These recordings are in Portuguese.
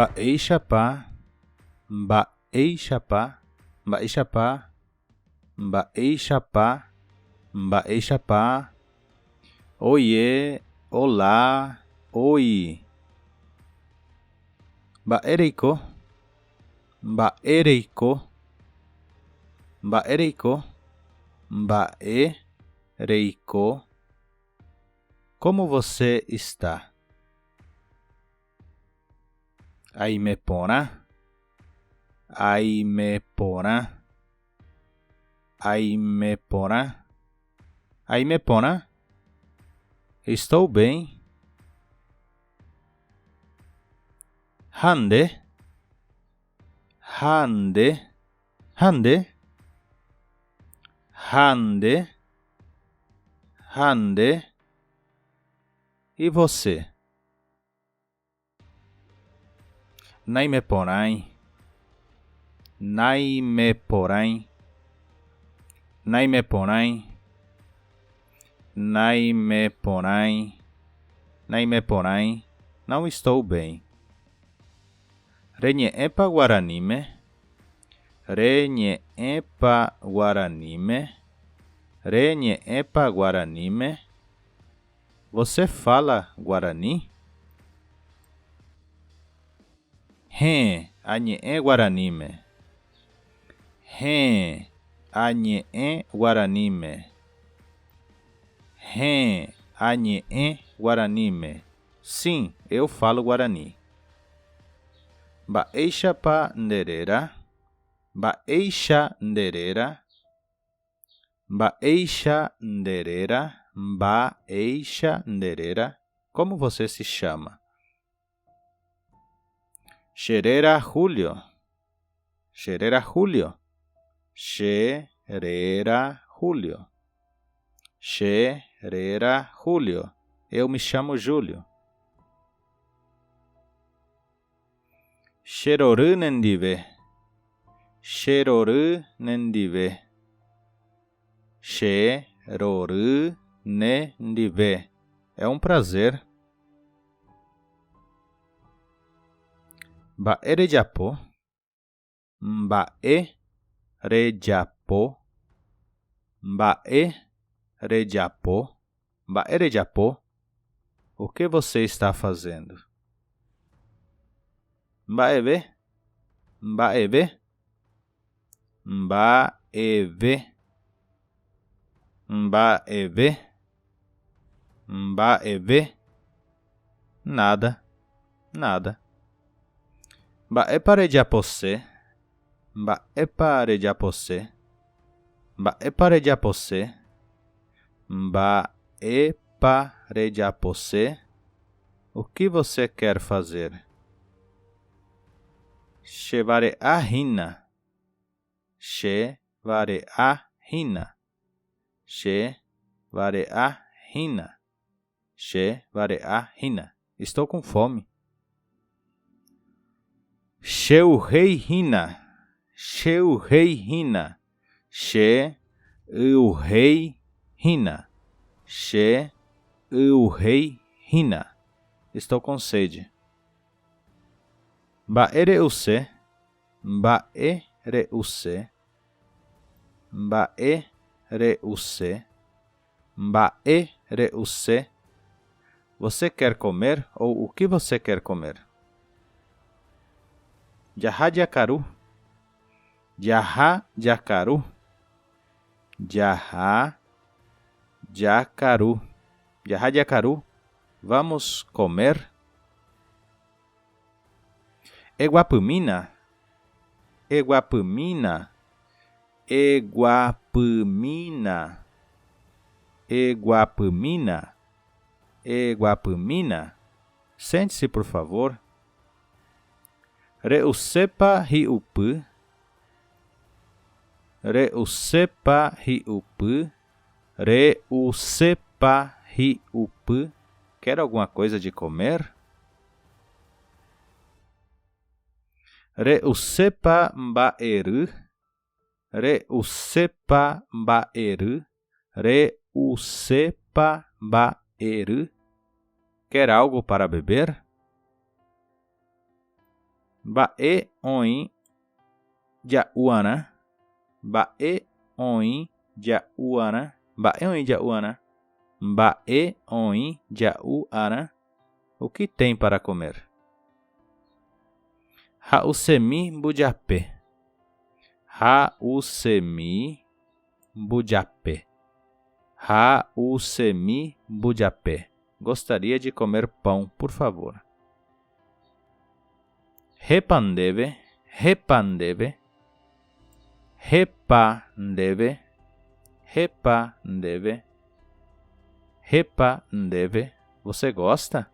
Baixapá, baixapá, baixapá, baixapá, baixapá. Oiê, olá, oi. Baereiko, baereiko, baereiko, baereiko. Como você está? Aimepona, aimepona, aimepona, aimepona. Estou bem. Hande, hande, hande, hande, hande. E você? Naimeporai, naimeporai, naimeporai, naimeporai, naimeporai. Não estou bem. Renhe epa guaranime, renhe epa guaranime, renhe epa guaranime. Você fala guarani? Hen, anhe guaranime. Hen, anhe guaranime. Hen, anhe guaranime. Sim, eu falo guarani. Baixapá nderera, baixa nderera, baixa nderera, baixa nderera. Como você se chama? Xerera Julio, xerera Julio, xerera Julio, xerera Julio. Eu me chamo Júlio. Xeroru nendive, xeroru nendive, xeroru nendive. É um prazer. Baerejapo, baerejapo, baerejapo, baerejapo. O que você está fazendo? Baeve, baeve, baeve, baeve, baeve. Nada, nada. Baeparejapose, baeparejapose, baeparejapose, baeparejapose. O que você quer fazer? Chevareahina, chevareahina, chevareahina, chevareahina. Estou com fome. Sheureihina, sheureihina, sheureihina, sheureihina. Estou com sede. Baereuse, baereuse, baereuse, baereuse. Você quer comer ou o que você quer comer? Jahajacaru, jahajacaru, jahajacaru, jahajacaru. Vamos comer? Eguapamina, eguapamina, eguapamina, eguapamina, eguapamina. Sente-se, por favor. Reusepa hiupu, reusepa hiupu, reusepa hiupu. Quer alguma coisa de comer? Reusepa mbaeru, reusepa mbaeru, reusepa mbaeru. Quer algo para beber? Ba'e oin ja'uana. Ba'e oin ja'uana. Ba'e oin ja'uana. Ba'e oin ja'uana. O que tem para comer? Ha'usemi bujape. Ha'usemi bujape. Ha'usemi bujape. Gostaria de comer pão, por favor. Repandeve. Repandeve. Repandeve. Repandeve. Repandeve. Você gosta?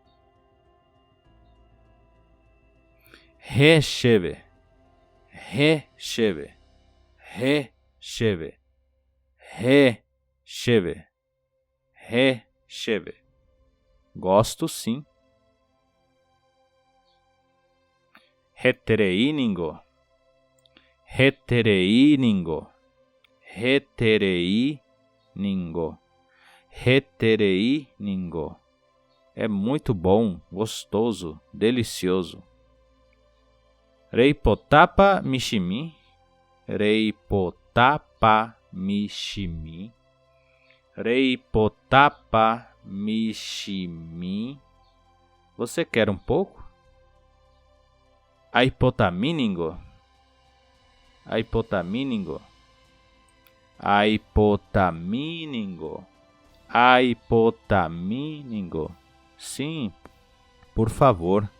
Recheve. Recheve. Recheve. Recheve. Recheve. Gosto sim. Hetereiningo. Hetereiningo. Hetereiningo. Hetereiningo. É muito bom, gostoso, delicioso. Reipotapa mishimi. Reipotapa mishimi. Reipotapa mishimi. Você quer um pouco? Aipotaminingo. Aipotaminingo. Aipotaminingo. Aipotaminingo. Sim, por favor.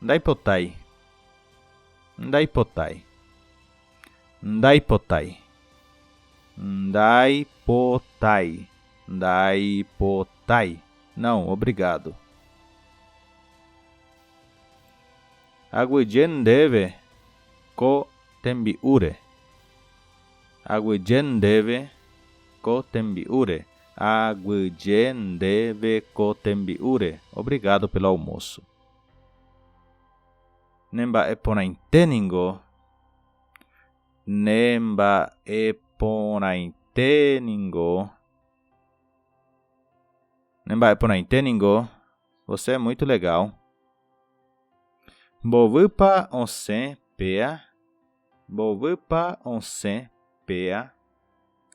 Ndaipotai. Ndaipotai. Ndaipotai. Ndaipotai. Ndaipotai. Não, obrigado. Aguijendeve ko tembiure. Aguijendeve ko tembiure. Aguijendeve ko tembiure. Obrigado pelo almoço. Nemba eponainteningo. Nemba eponainteningo. Nemba eponainteningo. Você é muito legal. Bovupa onsen pea. Bovupa onsen pea.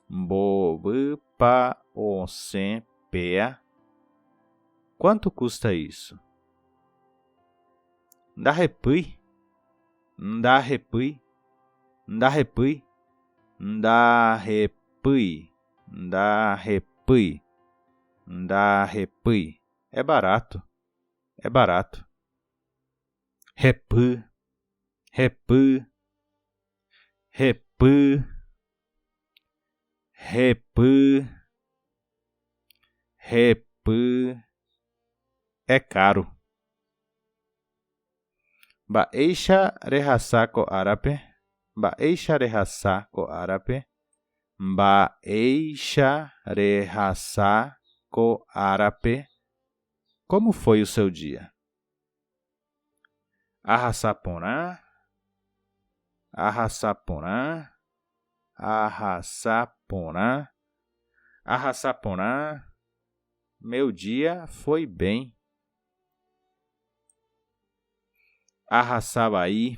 Bovupa onsen pea. Quanto custa isso? Ndarrepui. Ndarrepui. Ndarrepui. Ndarrepui. Ndarrepui. Ndarrepui. É barato. É barato. Repu. Repu. Repu. Repu. Repu. É caro. Baeisha rehasako arape. Baeisha rehasako arape. Baeisha rehasako arape. Como foi o seu dia? Arrasaporã. Arrasaporã. Arrasaporã. Arrasaporã. Meu dia foi bem. Arraçavaí.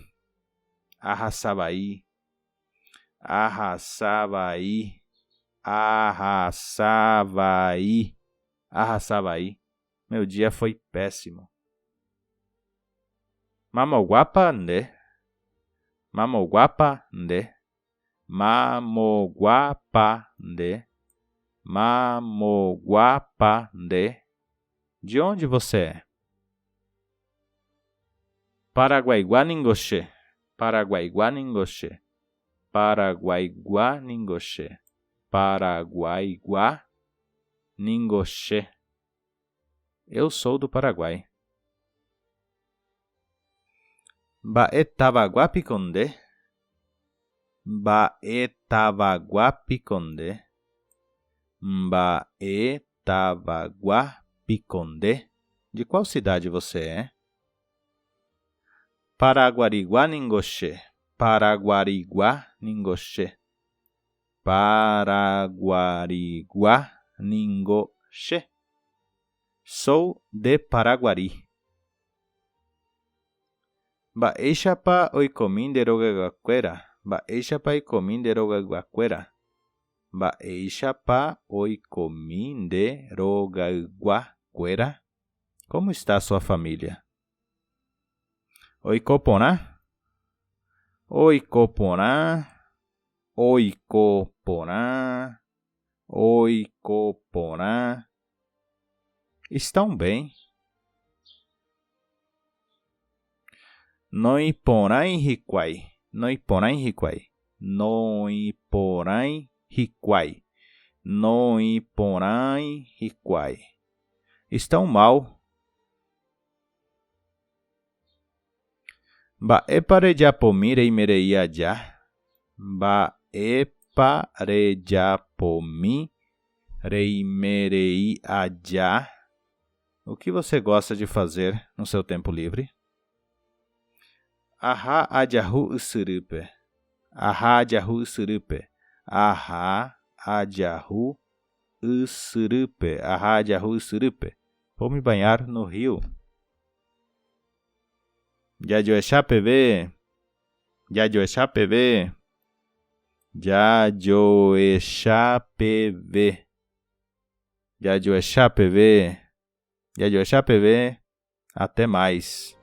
Arraçavaí. Arraçavaí. Arraçavaí. Arraçavaí. Meu dia foi péssimo. Mamoguapa nde. Mamoguapa nde. Mamoguapa nde. Mamoguapa nde. De onde você é? Paraguaiguaningoxê. Paraguaiguaningoxê. Paraguaiguaningoxê. Paraguaiguaningoxê. Eu sou do Paraguai. Baetavaguapiconde. Baetavaguapiconde. Baetavaguapiconde. De qual cidade você é? Paraguariguaningoxê. Paraguariguaningoxê. Paraguariguaningoxê. Sou de Paraguari. Mba'éichapa oikómintero gagakuéra. Mba'éichapa oikómintero gayguakuéra. Mba'éichapa oikómintero gayguakuéra. Como está sua família? Oikoporã. Oikoporã. Oikoporã. Oikoporã. Estão bem. Noiporã hiquai. Noiporã hiquai. Noiporã hiquai. Noiporã hiquai. Estão mal. Mba'épa rejapomi aja. Mba'épa rejapomi aja. O que você gosta de fazer no seu tempo livre? Aha ajahu usurupe. Aha ajahu usurupe. Aha ajahu usurupe. Aha ajahu usurupe. Vou me banhar no rio. Yajoechapeve. Yajoechapeve. Yajoechapeve. Yajoechapeve. Yajoechapeve. Até mais.